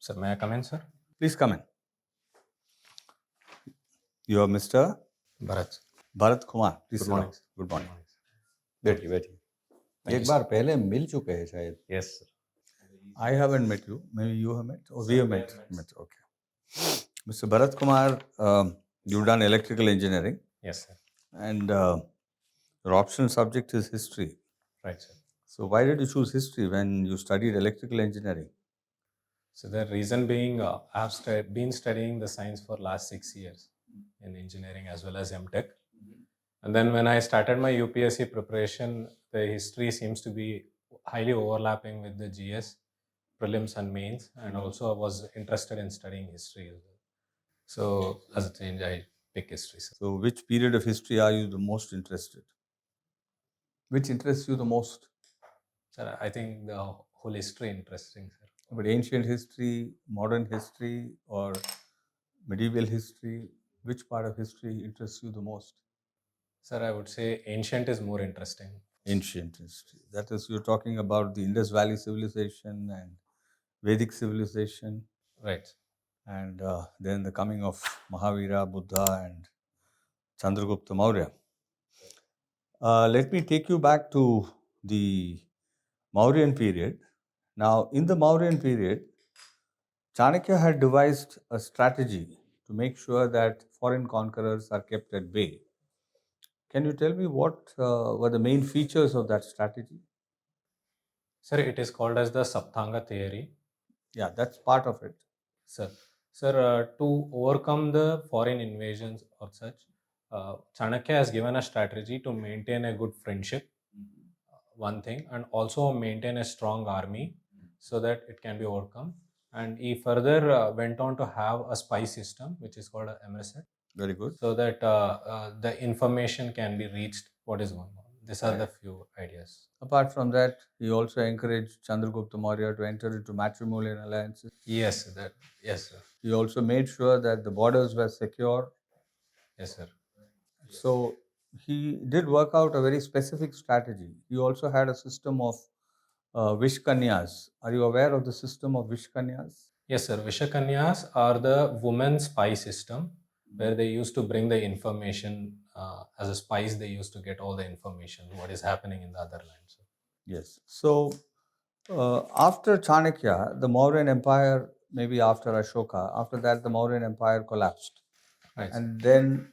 Sir, may I come in, sir? Please come in. You are Mr. Bharath. Bharath Kumar. Please Good sit morning, down. sir. Good morning. बैठिए बैठिए Thank एक you, bar sir. पहले मिल चुके हैं शायद Yes, sir. I haven't met you. Maybe you have met or we have met. Okay. Mr. Bharath Kumar, you've done electrical engineering Yes, sir. and your optional subject is history. Right, sir. So why did you choose history when you studied electrical engineering? So the reason being, I've been studying the science for last 6 years in engineering as well as MTech. And then when I started my UPSC preparation, the history seems to be highly overlapping with the GS, prelims and mains. And also I was interested in studying history as well. So as a change, I pick history, sir. So which period of history are you the most interested? Which interests you the most? Sir, I think the whole history interesting, sir. But ancient history, modern history, or medieval history, which part of history interests you the most? Sir, I would say ancient is more interesting. Ancient history. That is, you're talking about the Indus Valley civilization and Vedic civilization, Right. and then the coming of Mahavira, Buddha, and Chandragupta Maurya. Let me take you back to the Mauryan period. Now, in the Mauryan period, Chanakya had devised a strategy to make sure that foreign conquerors are kept at bay. Can you tell me what were the main features of that strategy? Sir, it is called as the Saptanga theory. Yeah, that's part of it. Sir, to overcome the foreign invasions or such, Chanakya has given a strategy to maintain a good friendship, one thing, and also maintain a strong army so that it can be overcome. And he further went on to have a spy system, which is called a MSET, Very good. so that the information can be reached what is going on. These are the few ideas. Apart from that, he also encouraged Chandragupta Maurya to enter into matrimonial alliances. Yes, sir. He also made sure that the borders were secure. Yes, sir. So he did work out a very specific strategy. He also had a system of Vishkanyas. Are you aware of the system of Vishkanyas? Yes, sir. Vishakanyas are the women spy system where they used to bring the information as a spies. They used to get all the information what is happening in the other lands. Yes. So after Chanakya, the Mauryan Empire, maybe after Ashoka, after that the Mauryan Empire collapsed. Right. And then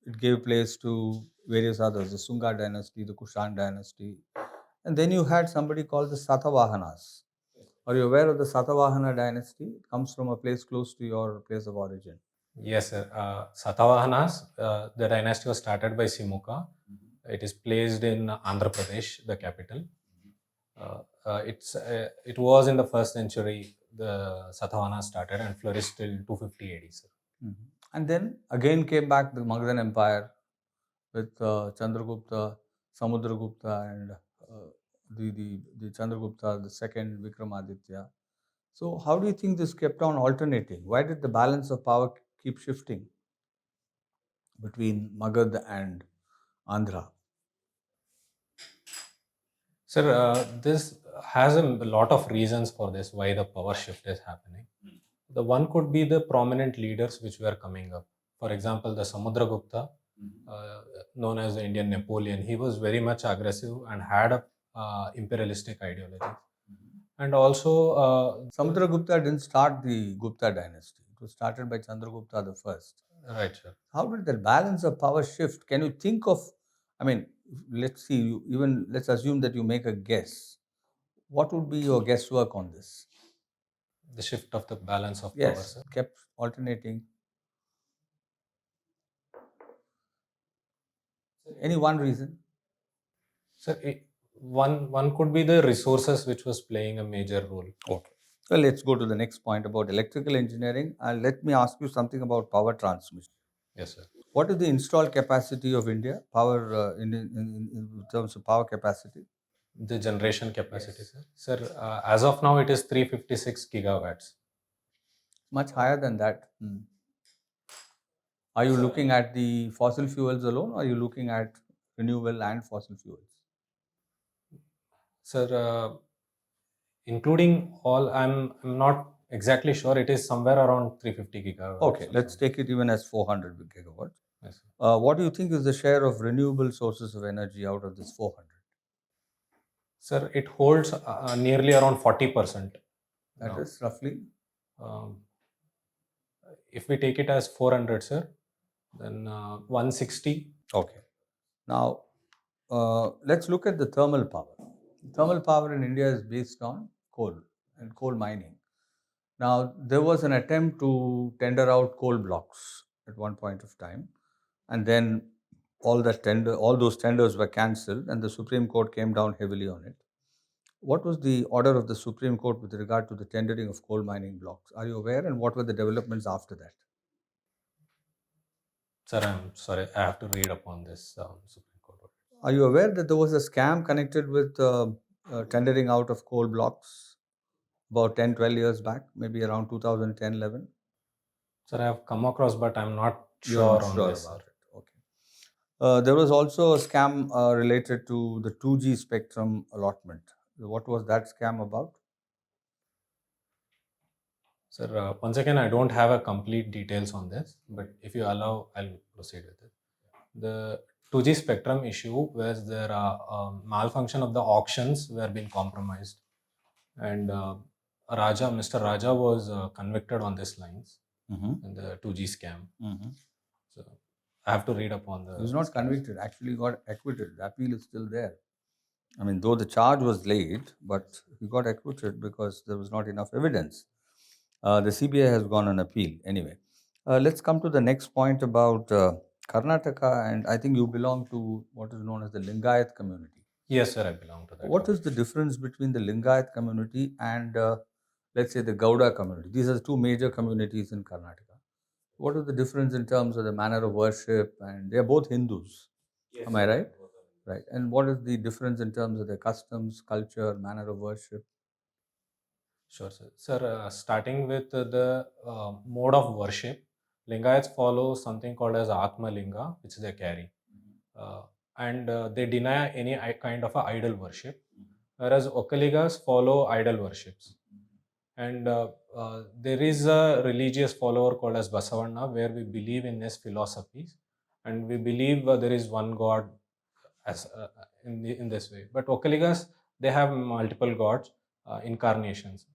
it gave place to various others, the Sunga dynasty, the Kushan dynasty. And then you had somebody called the Satavahanas. Are you aware of the Satavahana dynasty? It comes from a place close to your place of origin. Yes, sir. Satavahanas, the dynasty was started by Simuka. It is placed in Andhra Pradesh, the capital. It was in the first century the Satavahanas started and flourished till 250 AD, sir. And then again came back the Magadhan Empire with Chandragupta, Samudragupta, and the Chandragupta, the second Vikramaditya. So how do you think this kept on alternating? Why did the balance of power keep shifting between Magad and Andhra? Sir, this has a lot of reasons for this, why the power shift is happening. The one could be the prominent leaders which were coming up. For example, the Samudragupta, known as the Indian Napoleon, he was very much aggressive and had a imperialistic ideology. And also, Samudragupta didn't start the Gupta dynasty. It was started by Chandragupta the first. right, sir. How did the balance of power shift? Can you think of, I mean, let's see, let's assume that you make a guess. What would be your guesswork on this? The shift of the balance of power, Yes, sir. kept alternating. Any one reason? Sir, one could be the resources which was playing a major role. Okay. So let's go to the next point about electrical engineering. And let me ask you something about power transmission. Yes, sir. What is the installed capacity of India, power in terms of power capacity? The generation capacity, sir. Sir, as of now, it is 356 gigawatts. Much higher than that. Are you looking at the fossil fuels alone, or are you looking at renewable and fossil fuels? Sir, including all, I'm not exactly sure. It is somewhere around 350 gigawatts. Okay, or let's something. take it even as 400 gigawatts. Yes, sir. What do you think is the share of renewable sources of energy out of this 400? Sir, it holds nearly around 40%. That now. is roughly. Um, if we take it as 400, sir, then 160. Okay. Now, let's look at the thermal power. Thermal power in India is based on coal and coal mining. Now, there was an attempt to tender out coal blocks at one point of time, and then all those tenders were cancelled, and the Supreme Court came down heavily on it. What was the order of the Supreme Court with regard to the tendering of coal mining blocks? Are you aware, and what were the developments after that? Sir, I'm sorry, I have to read upon this Supreme Court order. Are you aware that there was a scam connected with tendering out of coal blocks about 10, 12 years back, maybe around 2010, 11? Sir, I have come across, but I'm not You're sure not on sure this. about Sir. it. Okay. There was also a scam related to the 2G spectrum allotment. What was that scam about? Sir, once again, I don't have a complete details on this, but if you allow, I'll proceed with it. The 2G spectrum issue was there malfunction of the auctions were being compromised, and Mr. Raja was convicted on these lines in the 2G scam. So I have to read upon the. He was not convicted, actually got acquitted. The appeal is still there. I mean, though the charge was laid, but he got acquitted because there was not enough evidence. The CBI has gone on appeal. Anyway, let's come to the next point about Karnataka, and I think you belong to what is known as the Lingayat community. Yes, sir, I belong to that. What is the difference between the Lingayat community and, let's say, the Gauda community? These are the two major communities in Karnataka. What is the difference in terms of the manner of worship? And they are both Hindus. Yes, Am I right? Right. And what is the difference in terms of their customs, culture, manner of worship? Sure, sir. Sir, starting with the mode of worship, Lingayats follow something called as Atma Linga, which they carry. And they deny any kind of a idol worship, whereas Okaligas follow idol worships. And there is a religious follower called as Basavanna, where we believe in his philosophies, and we believe there is one God as in this way. But Okaligas, they have multiple gods, incarnations.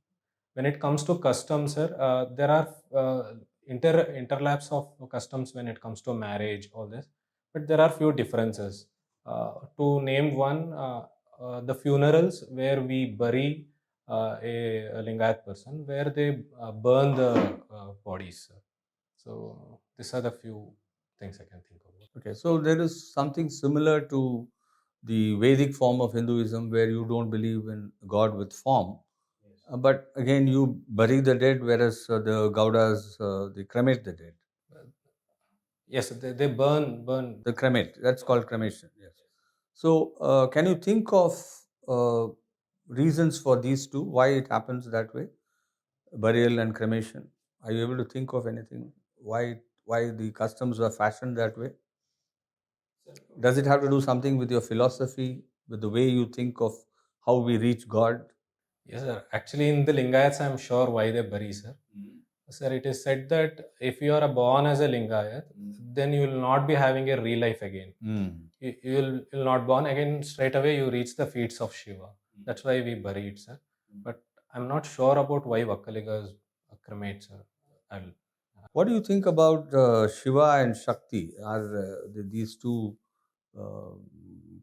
When it comes to customs, sir, there are interlaps of customs when it comes to marriage, all this, but there are few differences. To name one, the funerals where we bury a Lingayat person, where they burn the bodies. Sir. So these are the few things I can think of. Okay, so there is something similar to the Vedic form of Hinduism where you don't believe in God with form. But again, you bury the dead, whereas the Gaudas, they cremate the dead. Yes, they burn. The cremate, that's called cremation, yes. So, can you think of reasons for these two, why it happens that way? Burial and cremation. Are you able to think of anything? Why the customs were fashioned that way? Does it have to do something with your philosophy, with the way you think of how we reach God? Yes, sir. Actually, in the Lingayats, I'm sure why they bury, sir. Sir, it is said that if you are born as a Lingayat, then you will not be having a real life again. You will not born again straight away. You reach the feet of Shiva. That's why we bury it, sir. But I'm not sure about why Vakkaligas cremate, sir. What do you think about Shiva and Shakti? Are these two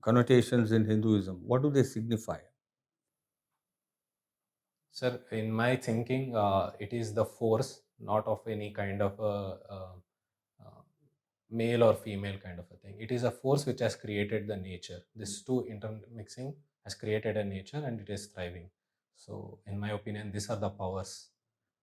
connotations in Hinduism? What do they signify? Sir, in my thinking, it is the force, not of any kind of male or female kind of a thing. It is a force which has created the nature. This two intermixing has created a nature and it is thriving. So, in my opinion, these are the powers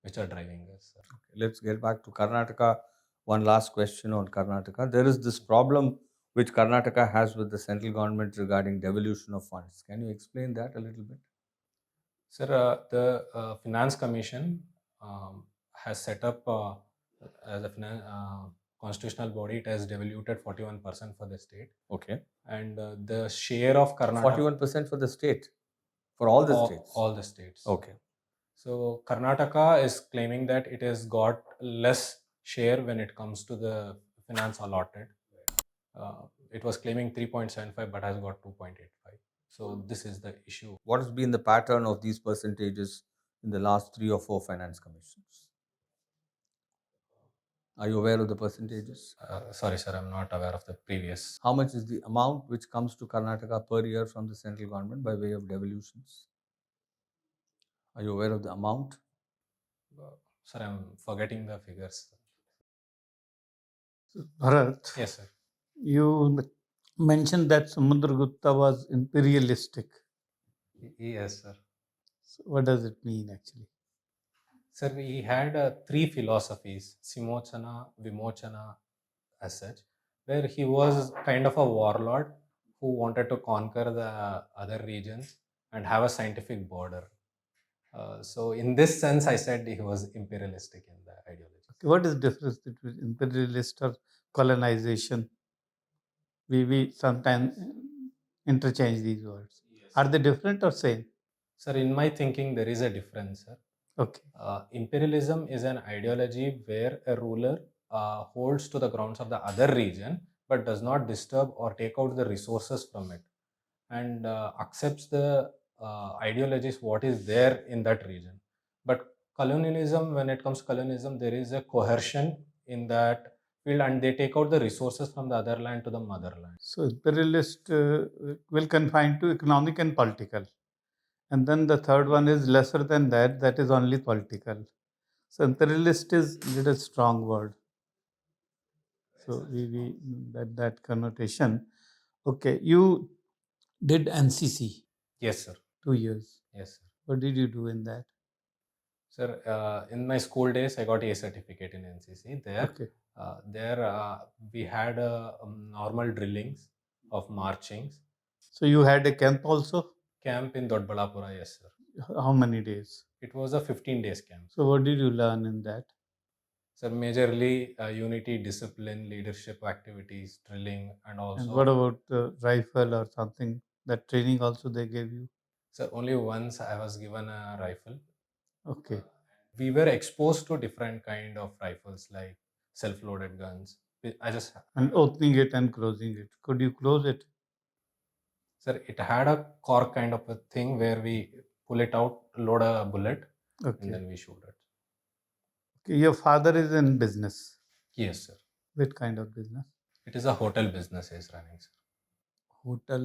which are driving us. Sir. Okay, let's get back to Karnataka. One last question on Karnataka. There is this problem which Karnataka has with the central government regarding devolution of funds. Can you explain that a little bit? Sir, the Finance Commission has set up as a constitutional body. It has devoluted 41% for the state. Okay. And the share of Karnataka... 41% for the state? For all the states? All the states. Okay. So Karnataka is claiming that it has got less share when it comes to the finance allotted. It was claiming 3.75 but has got 2.85. So this is the issue. What has been the pattern of these percentages in the last 3 or 4 finance commissions? Are you aware of the percentages? Sorry, sir, I'm not aware of the previous. How much is the amount which comes to Karnataka per year from the central government by way of devolutions? Are you aware of the amount? Sir, I'm forgetting the figures. Bharath, Yes, sir. you mentioned that Samudragupta was imperialistic. Yes, sir. So what does it mean actually? Sir, he had 3 philosophies, Simochana, Vimochana, as such, where he was kind of a warlord who wanted to conquer the other regions and have a scientific border. So, in this sense, I said he was imperialistic in the ideology. Okay, what is the difference between imperialist or colonization? We sometimes interchange these words. Yes. Are they different or same? Sir, in my thinking, there is a difference, sir. Okay. Imperialism is an ideology where a ruler holds to the grounds of the other region but does not disturb or take out the resources from it, and accepts the ideologies what is there in that region. But colonialism, when it comes to colonialism, there is a coercion in that field and they take out the resources from the other land to the motherland. So imperialist will confine to economic and political. And then the third one is lesser than that, that is only political. So imperialist is a little strong word. So we that connotation. Okay, you did NCC Yes, sir. 2 years. Yes, sir. What did you do in that? Sir, in my school days, I got a certificate in NCC. Okay. We had normal drillings of marchings. So you had a camp also? Camp in Dodbalapura, yes, sir. How many days? It was a 15 days camp. So what did you learn in that? Sir, majorly unity, discipline, leadership activities, drilling, and also. And what about the rifle or something? That training also they gave you? Sir, only once I was given a rifle. Okay. We were exposed to different kind of rifles like self-loaded guns. I just. And opening it and closing it. Could you close it? Sir, it had a cork kind of a thing where we pull it out, load a bullet, Okay. and then we shoot it. Okay. Your father is in business. Yes, sir. What kind of business? It is a hotel business he is running, sir. Hotel,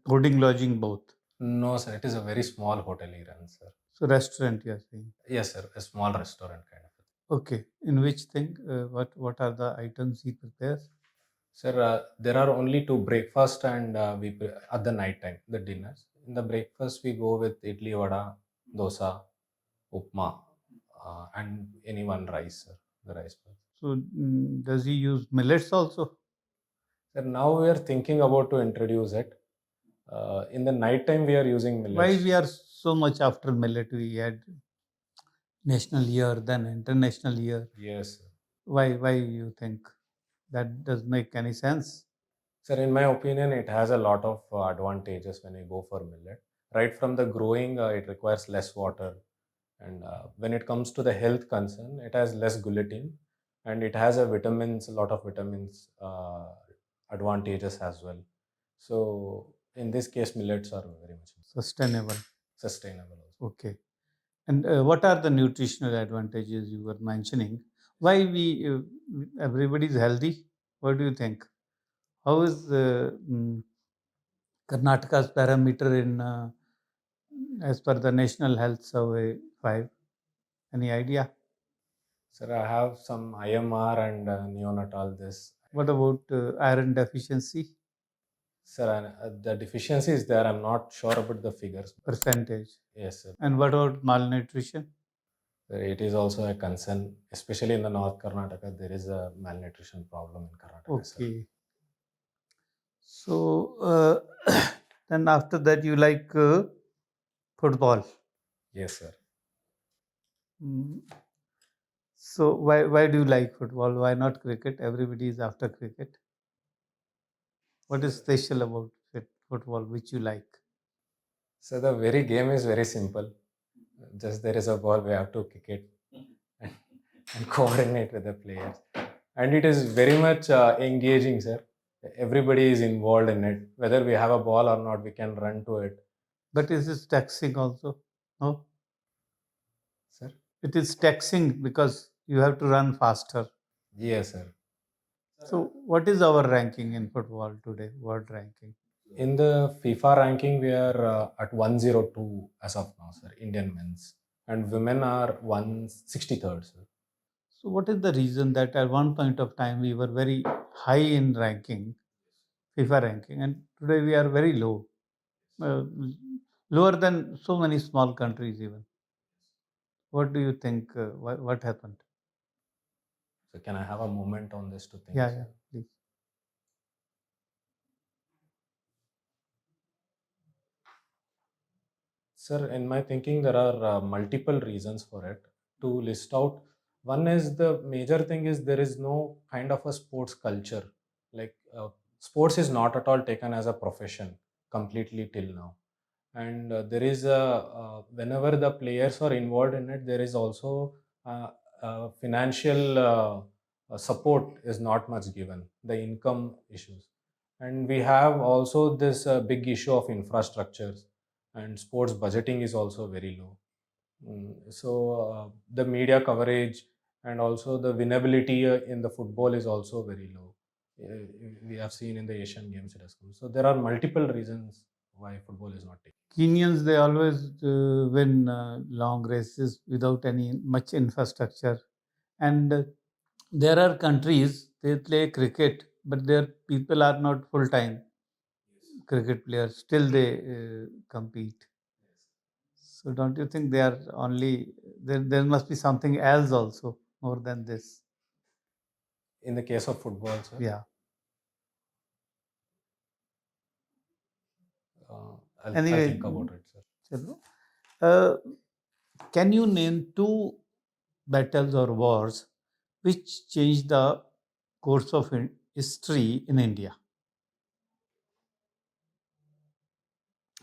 boarding, lodging, both. No, sir. It is a very small hotel he runs, sir. So restaurant, you are saying? Yes, sir. A small restaurant kind of. Okay. In which thing? What are the items he prepares? Sir, there are only 2 breakfast and at the night time, the dinners. In the breakfast, we go with idli, vada, dosa, upma, and any one rice, sir. The rice. So does he use millets also? Sir, now we are thinking about to introduce it. In the night time, we are using millets. Why we are so much after millet? We had national year, then international year. Yes, sir. Why you think that does make any sense? Sir, in my opinion, it has a lot of advantages when you go for millet. Right from the growing, it requires less water. And when it comes to the health concern, it has less gluten and it has a lot of vitamins advantages as well. So in this case, millets are very much Sustainable. sustainable also. Okay. And what are the nutritional advantages you were mentioning? Why everybody is healthy? What do you think? How is Karnataka's parameter in as per the National Health Survey 5? Any idea? Sir, I have some IMR and neonatal this. What about iron deficiency Sir, the deficiency is there. I'm not sure about the figures. percentage? Yes, sir. And what about malnutrition? Sir, it is also a concern, especially in the North Karnataka. There is a malnutrition problem in Karnataka. Sir. Okay. So then after that you like football. Yes, sir. Mm. So why do you like football? Why not cricket? Everybody is after cricket. What is special about football which you like? So the very game is very simple. Just there is a ball, we have to kick it and, and coordinate with the players. And it is very much engaging, sir. Everybody is involved in it. Whether we have a ball or not, we can run to it. But is it taxing also? No? Sir? It is taxing because you have to run faster. Yes, sir. So, what is our ranking in football today, world ranking? In the FIFA ranking, we are at 102 as of now, sir, Indian men's. And women are 163rd, sir. So, what is the reason that at one point of time we were very high in ranking, FIFA ranking, and today we are very low, lower than so many small countries even? What do you think? What happened? So can I have a moment on this to think? Yeah, sir? yeah, please. Sir, in my thinking, there are multiple reasons for it. To list out, one is the major thing is there is no kind of a sports culture. Like sports is not at all taken as a profession completely till now. And there is a whenever the players are involved in it, there is also financial support is not much given. The income issues, and we have also this big issue of infrastructures, and sports budgeting is also very low. So the media coverage and also the winnability in the football is also very low. We have seen in the Asian Games it has come. So there are multiple reasons why football is not taken. Kenyans, they always win long races without any much infrastructure, and there are countries they play cricket, but their people are not full time cricket players. Still, they compete. So, don't you think they are only there? There must be something else also more than this. In the case of football, sir, Yeah. I'll Anyway, think about it, sir. Chalo. Uh, can you name two battles or wars which changed the course of history in India?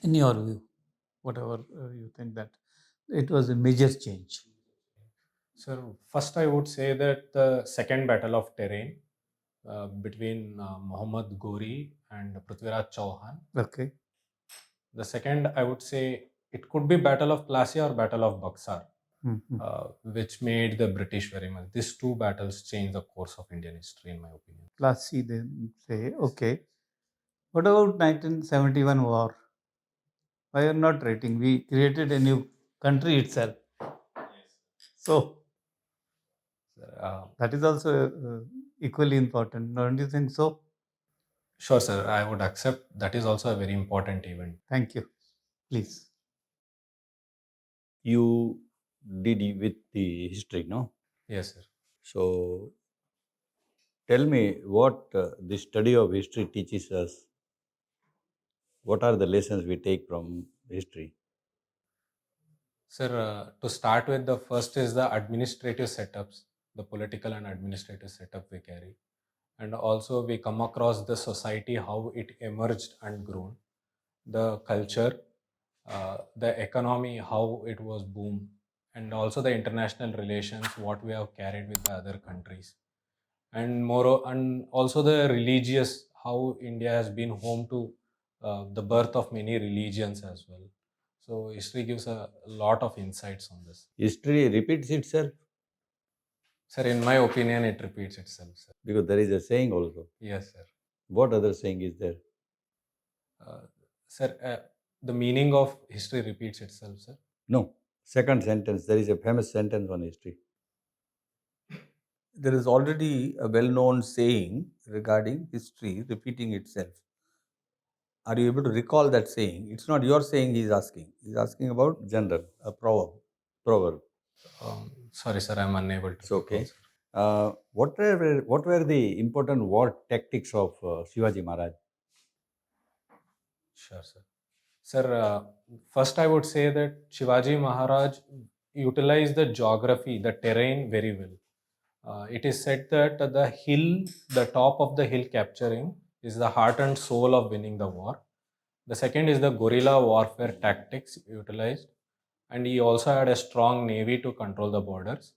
In your view, whatever you think that it was a major change. So first, I would say that the second battle of terrain between Muhammad Ghori and Prithviraj Chauhan. Okay. The second, I would say it could be Battle of Plassey or Battle of Buxar, which made the British very much. These two battles changed the course of Indian history, in my opinion. Plassey, they say. Okay. What about 1971 war? Why are you not rating? We created a new country itself. So that is also equally important. Don't you think so? Sure, sir. I would accept that is also a very important event. Thank you. Please. You did with the history, no? Yes, sir. So tell me what the study of history teaches us. What are the lessons we take from history? Sir, to start with, the first is the administrative setups, the political and administrative setup we carry. And also we come across the society, how it emerged and grown, the culture, the economy, how it was boomed, and also the international relations, what we have carried with the other countries. And more, and also the religious, how India has been home to the birth of many religions as well. So history gives a lot of insights on this. History repeats itself Sir, in my opinion, it repeats itself, sir. because there is a saying also. Yes, sir. What other saying is there? Sir, the meaning of history repeats itself, sir. No. Second sentence, there is a famous sentence on history. There is already a well known saying regarding history repeating itself. Are you able to recall that saying? It's not your saying he's asking. He's asking about General. a proverb. Proverb. Sorry, sir, I'm unable to. It's okay. recall, sir. What were the important war tactics of Shivaji Maharaj? Sure, sir. Sir, first I would say that Shivaji Maharaj utilized the geography, the terrain very well. It is said that the hill, the top of the hill capturing is the heart and soul of winning the war. The second is the guerrilla warfare tactics utilized, and he also had a strong navy to control the borders,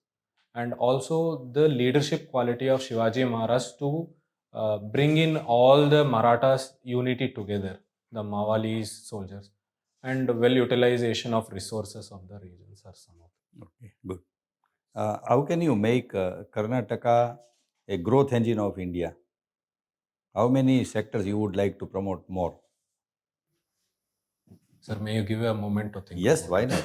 and also the leadership quality of Shivaji Maharaj to bring in all the Marathas unity together, the Mavalis soldiers, and well utilization of resources of the regions are some of it. Okay, good. How can you make Karnataka a growth engine of India? How many sectors you would like to promote more? Sir, may you give a moment to think? Yes, about why it? not?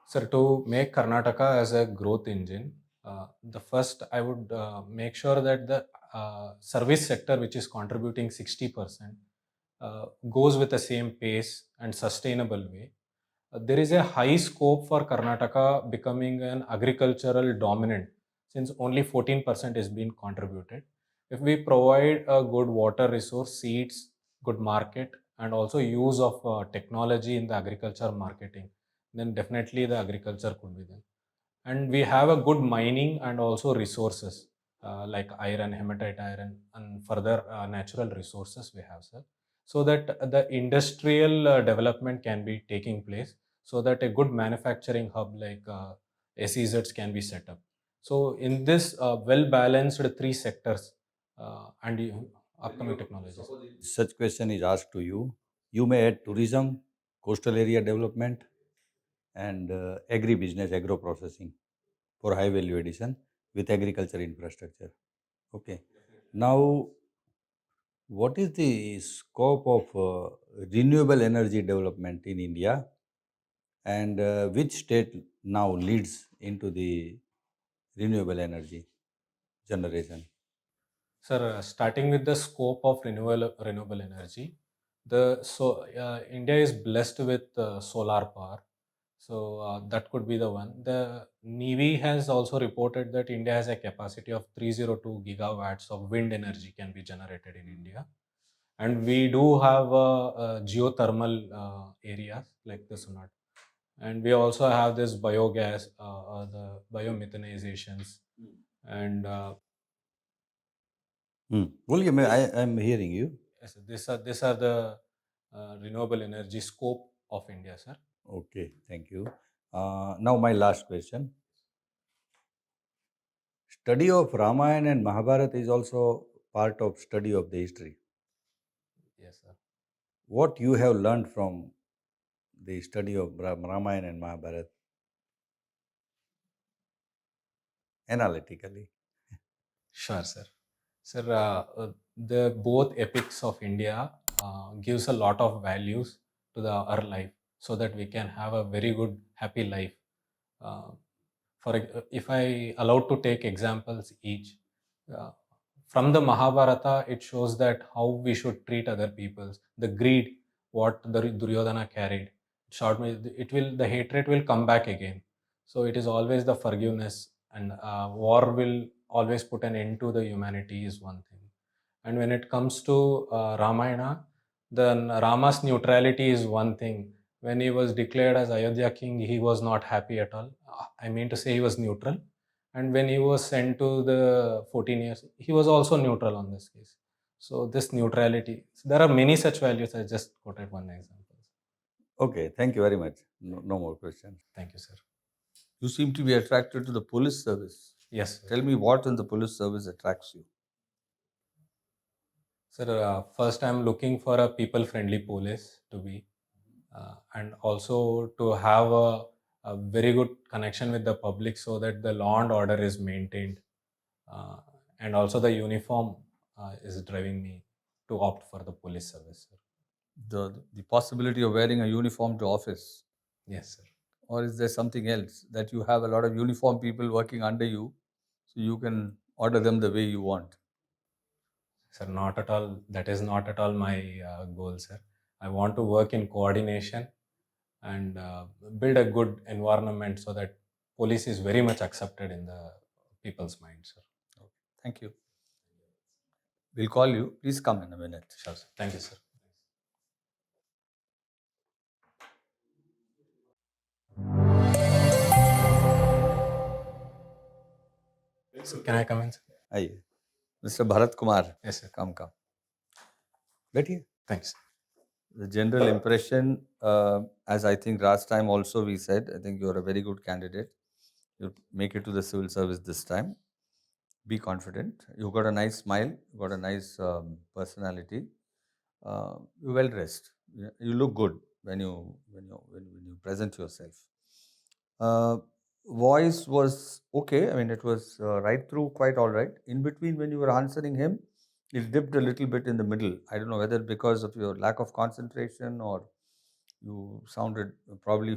Sir, to make Karnataka as a growth engine, the first I would make sure that the service sector, which is contributing 60%, goes with the same pace and sustainable way. There is a high scope for Karnataka becoming an agricultural dominant since only 14% is being contributed. If we provide a good water resource, seeds, good market, and also use of technology in the agriculture marketing, then definitely the agriculture could be there. And we have a good mining and also resources like iron, hematite iron, and further natural resources we have, sir. So that the industrial development can be taking place, so that a good manufacturing hub like SEZs can be set up. So in this well balanced three sectors and upcoming technologies. Such question is asked to you. You may add tourism, coastal area development, and agri-business, agro-processing for high value addition with agriculture infrastructure. Okay. Now, what is the scope of renewable energy development in India, and which state now leads into the renewable energy generation? Sir, starting with the scope of renewable energy, India is blessed with solar power, so that could be the one. The Navy has also reported that India has a capacity of 302 gigawatts of wind energy can be generated in India, and we do have geothermal areas like the Sunat, and we also have this biogas, the biomethanizations, and William, I'm hearing you. yes, these are the renewable energy scope of India, sir. Okay, thank you. Now, my last question. Study of Ramayana and Mahabharata is also part of study of the history. Yes, sir. What you have learned from the study of Ramayana and Mahabharata analytically? Sure, sir. Sir, the both epics of India gives a lot of values to our life, so that we can have a very good, happy life. Uh, if I allowed to take examples each, uh, from the Mahabharata, it shows that how we should treat other peoples. The greed, what the Duryodhana carried, short me, the hatred will come back again. So it is always the forgiveness, and war will always put an end to the humanity is one thing. And when it comes to Ramayana, then Rama's neutrality is one thing. When he was declared as Ayodhya king, he was not happy at all. I mean to say, he was neutral. And when he was sent to the 14 years, he was also neutral on this case. So this neutrality, so there are many such values. I just quoted one example. Okay, thank you very much. No more questions. Thank you, sir. You seem to be attracted to the police service. Yes, sir. Tell me what in the police service attracts you. Sir, first I'm looking for a people-friendly police to be, and also to have a very good connection with the public, so that the law and order is maintained, uh, and also the uniform is driving me to opt for the police service, sir. The possibility of wearing a uniform to office, Yes, sir. or is there something else that you have a lot of uniform people working under you, so you can order them the way you want? Sir, not at all. That is not at all my goal, sir. I want to work in coordination and build a good environment, so that police is very much accepted in the people's mind, sir. Thank you. We'll call you. Please come in a minute. Sure, sir. Thank you, sir. So can I come in, sir? आइए, Mr. Bharath Kumar, Yes, sir. come. बैठिए. Thanks. The general impression, as I think last time also we said, I think you're a very good candidate. You'll make it to the civil service this time. Be confident. You've got a nice smile. You've got a nice personality. You're well dressed. You look good when you present yourself. Voice was okay. I mean, it was right through quite all right. In between, when you were answering him, it dipped a little bit in the middle. I don't know whether because of your lack of concentration or you sounded probably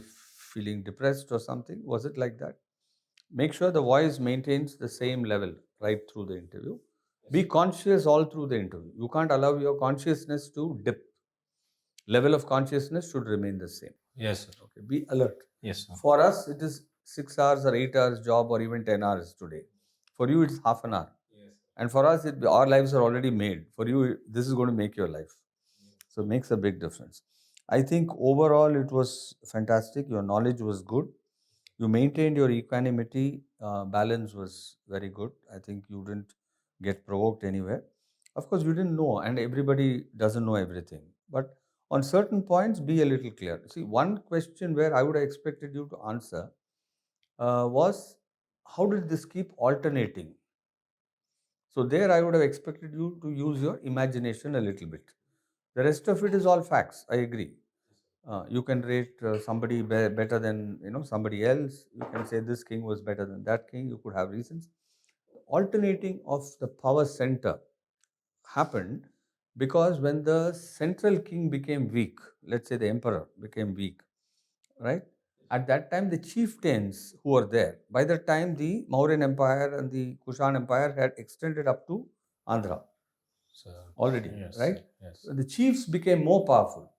feeling depressed or something. Was it like that? Make sure the voice maintains the same level right through the interview. Be conscious all through the interview. You can't allow your consciousness to dip. Level of consciousness should remain the same. Yes, sir. Okay. Be alert. Yes, sir. For us, it is 6 hours or 8 hours job or even 10 hours today. For you, it's half an hour. Yes. And for us, our lives are already made. For you, this is going to make your life. So it makes a big difference. I think overall it was fantastic. Your knowledge was good. You maintained your equanimity. Balance was very good. I think you didn't get provoked anywhere. Of course, you didn't know, and everybody doesn't know everything. But on certain points, be a little clear. See, one question where I would have expected you to answer was, how did this keep alternating? So there I would have expected you to use your imagination a little bit. The rest of it is all facts. I agree. You can rate somebody better than somebody else. You can say this king was better than that king. You could have reasons. Alternating of the power center happened because when the central king became weak, let's say the emperor became weak, right? At that time, the chieftains who were there, by the time the Mauryan Empire and the Kushan Empire had extended up to Andhra So, already, yes, right? sir. Yes. So the chiefs became more powerful.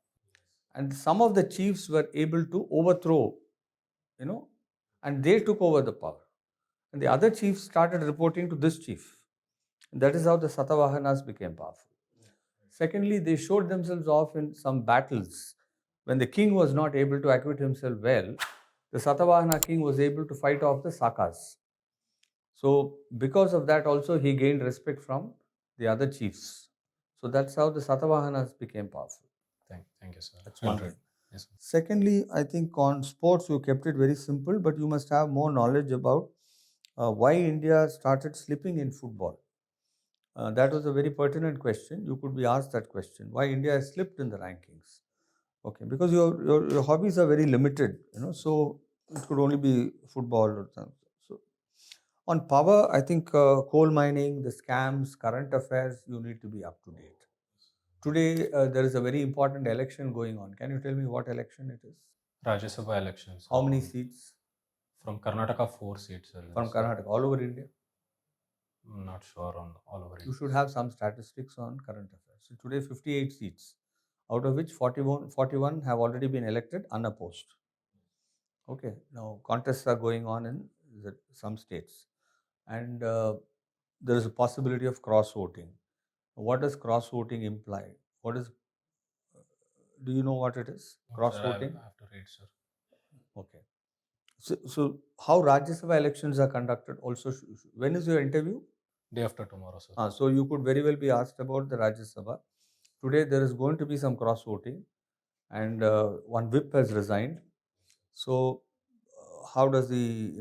And some of the chiefs were able to overthrow, and they took over the power. And the other chiefs started reporting to this chief. And that is how the Satavahanas became powerful. Secondly, they showed themselves off in some battles. When the king was not able to acquit himself well, the Satavahana king was able to fight off the Sakas. So, because of that, also he gained respect from the other chiefs. So, that's how the Satavahanas became powerful. Thank you, sir. That's Well one read. thing. Yes, sir. Secondly, I think on sports you kept it very simple, but you must have more knowledge about why India started slipping in football. That was a very pertinent question. You could be asked that question: why India has slipped in the rankings? Okay, because your hobbies are very limited, so it could only be football or something. So on power, I think coal mining, the scams, current affairs, you need to be up to date. Today, there is a very important election going on. Can you tell me what election it is? Rajya Sabha elections. How many seats? From Karnataka, 4 seats, sir. From Karnataka, all over India? I'm not sure on all over You India. should have some statistics on current affairs. So today, 58 seats, out of which 41 have already been elected unopposed. Okay, now contests are going on in some states, and there is a possibility of cross voting. What does cross voting imply? What is? Do you know what it is? Cross voting. I have to read, sir. Okay. So how Rajya Sabha elections are conducted? Also, when is your interview? Day after tomorrow, sir. So you could very well be asked about the Rajya Sabha. Today there is going to be some cross voting, and one whip has resigned. So how does the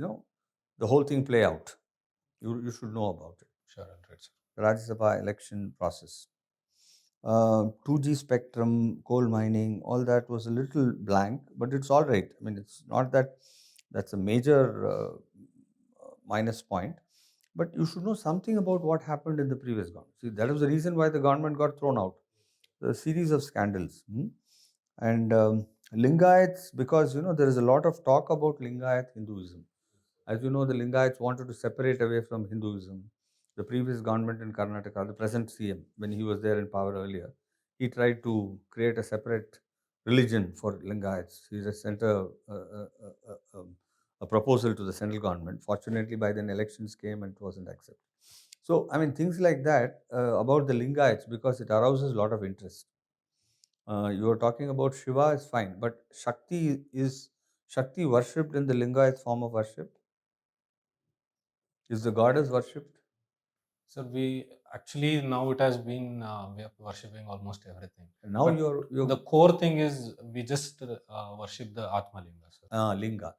whole thing play out? You should know about it. Sure, I'll read, sir. Rajya Sabha election process. 2G spectrum, coal mining, all that was a little blank, but it's all right. I mean, it's not that that's a major minus point, but you should know something about what happened in the previous government. See, that was the reason why the government got thrown out. The series of scandals. And Lingayats, because there is a lot of talk about Lingayat Hinduism. As you know, the Lingayats wanted to separate away from Hinduism. The previous government in Karnataka, the present CM, when he was there in power earlier, he tried to create a separate religion for Lingayats. He just sent a proposal to the central government. Fortunately, by then elections came and it wasn't accepted. So, I mean, things like that about the Lingayats, because it arouses a lot of interest. You are talking about Shiva is fine, but Shakti worshipped in the Lingayat form of worship? Is the goddess worshipped? So we actually now it has been we are worshipping almost everything. Now But you're the core thing is we just worship the Atmalinga. Sir. linga,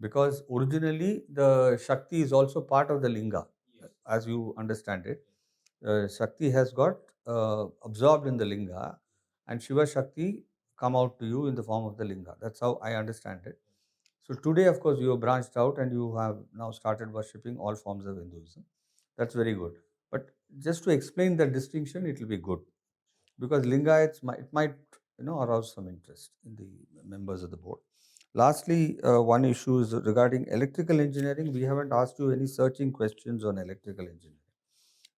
because originally the Shakti is also part of the linga, as you understand it. Shakti has got absorbed in the linga, and Shiva Shakti come out to you in the form of the linga. That's how I understand it. So today, of course, you have branched out and you have now started worshipping all forms of Hinduism. That's very good. But just to explain the distinction, it will be good, because Lingaites might arouse some interest in the members of the board. Lastly, one issue is regarding electrical engineering. We haven't asked you any searching questions on electrical engineering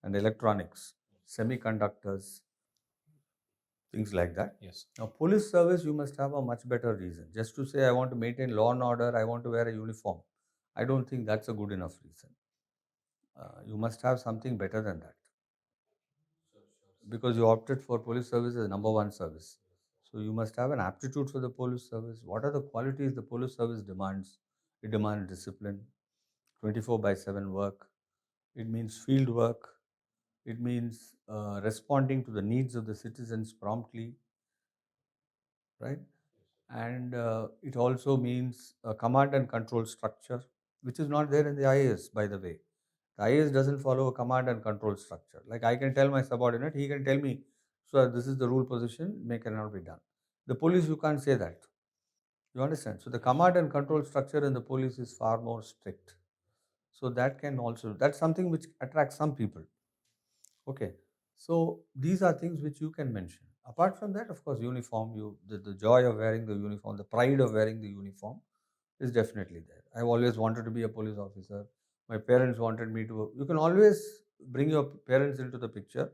and electronics, semiconductors, things like that. Yes. Now, police service, you must have a much better reason. Just to say, I want to maintain law and order, I want to wear a uniform, I don't think that's a good enough reason. You must have something better than that, because you opted for police service as number one service. So you must have an aptitude for the police service. What are the qualities the police service demands? It demands discipline, 24/7 work. It means field work. It means responding to the needs of the citizens promptly, right? And it also means a command and control structure, which is not there in the IAS, by the way. The IAS doesn't follow a command and control structure. Like I can tell my subordinate, he can tell me, so this is the rule position, cannot be done. The police, you can't say that. You understand? So the command and control structure in the police is far more strict. So that can also, that's something which attracts some people. Okay. So these are things which you can mention. Apart from that, of course, uniform, the joy of wearing the uniform, the pride of wearing the uniform is definitely there. I've always wanted to be a police officer. My parents wanted me to. You can always bring your parents into the picture,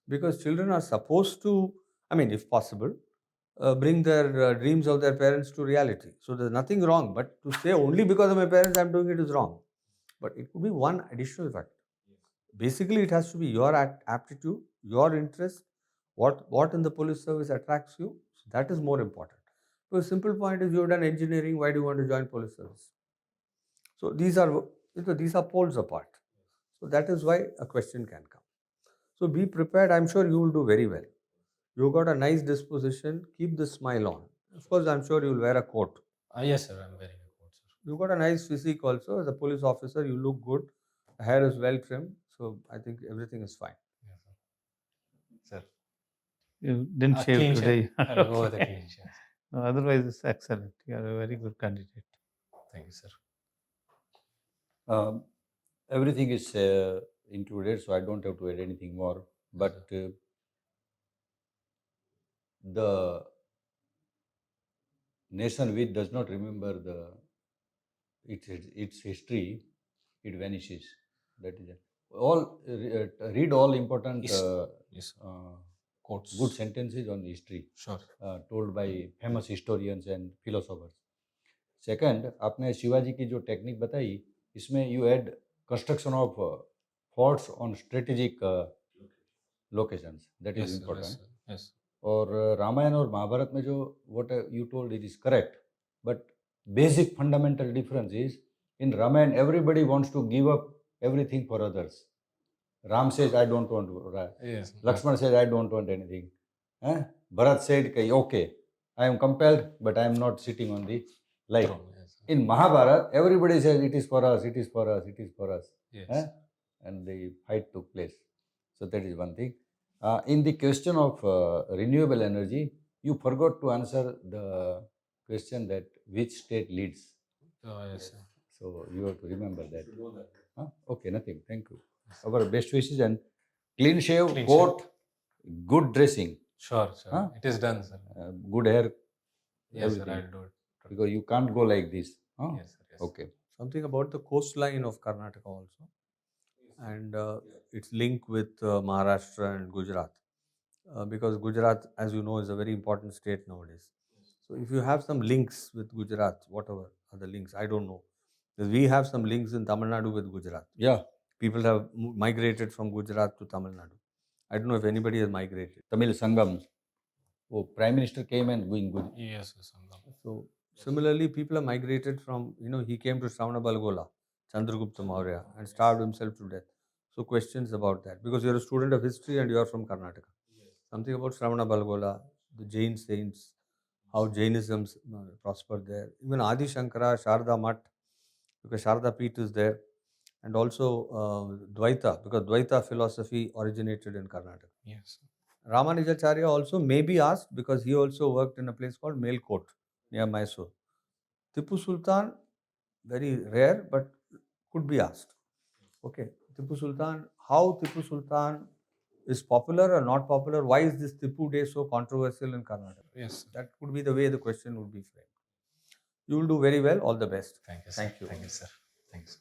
because children are supposed to, if possible, bring their dreams of their parents to reality. So there's nothing wrong. But to say only because of my parents I'm doing it is wrong. But it could be one additional factor. Basically, it has to be your aptitude, your interest, what in the police service attracts you. So that is more important. So a simple point is, you have done engineering, why do you want to join police service? So these are poles apart. So that is why a question can come. So be prepared. I'm sure you will do very well. You got a nice disposition. Keep the smile on. Of course, I'm sure you will wear a coat. Yes, sir. I'm wearing a coat, sir. You got a nice physique also. As a police officer, you look good. Hair is well trimmed. So I think everything is fine. Yes, sir. Sir. You didn't shave Clean today. shave. I'll go with a clean shave. No, otherwise, it's excellent. You are a very good candidate. Thank you, sir. Everything is included, so I don't have to add anything more. But the nation which does not remember its history, it vanishes. That is it. Read all important Yes. Quotes. good sentences on history Sure. told by famous historians and philosophers. Second, आपने शिवाजी की जो technique बताई, इसमें you add construction of forts on strategic locations. That is Yes, sir. important. Yes, sir. Yes. और रामायण और महाभारत में जो what you told, it is correct, but basic fundamental difference is, in Ramayana everybody wants to give up everything for others. Ram says, I don't want to. Yes. Lakshman says, I don't want anything. Bharath said, okay, I am compelled, but I am not sitting on the light. True. Yes, sir. In Mahabharata, everybody says, it is for us, it is for us, it is for us. Yes. And the fight took place. So that is one thing. In the question of renewable energy, you forgot to answer the question that which state leads. Yes, sir. So you have to remember that. Okay, nothing. Thank you. Our best wishes, and clean shave, Clean coat, good dressing, Sure, sir. It is done, sir. good hair, Yes, sir. everything. I'll do it. Because you can't go like this. Yes, sir. Yes. Okay. Something about the coastline of Karnataka also, and its link with Maharashtra and Gujarat, because Gujarat, as you know, is a very important state nowadays. So if you have some links with Gujarat, whatever are the links, I don't know. Because we have some links in Tamil Nadu with Gujarat. Yeah. People have migrated from Gujarat to Tamil Nadu. I don't know if anybody has migrated. Tamil Sangam. Oh, Prime Minister came and going good. Yes, yes. So similarly, people have migrated from, he came to Shravanabalgola. Chandragupta Maurya and starved himself to death. So questions about that, because you're a student of history and you are from Karnataka. Something about Shravana Balgola, the Jain saints, how Jainism prospered there. Even Adi Shankara, Sharda Mat, because Sharda Peeth is there. And also Dvaita, because Dvaita philosophy originated in Karnataka. Yes. Ramanujacharya also may be asked, because he also worked in a place called Melkote near Mysore. Tipu Sultan, very rare, but could be asked. Okay, Tipu Sultan, how Tipu Sultan is popular or not popular? Why is this Tipu Day so controversial in Karnataka? Yes. That could be the way the question would be framed. You will do very well. All the best. Thank you, sir. Thank you. Thank you, sir. Thanks.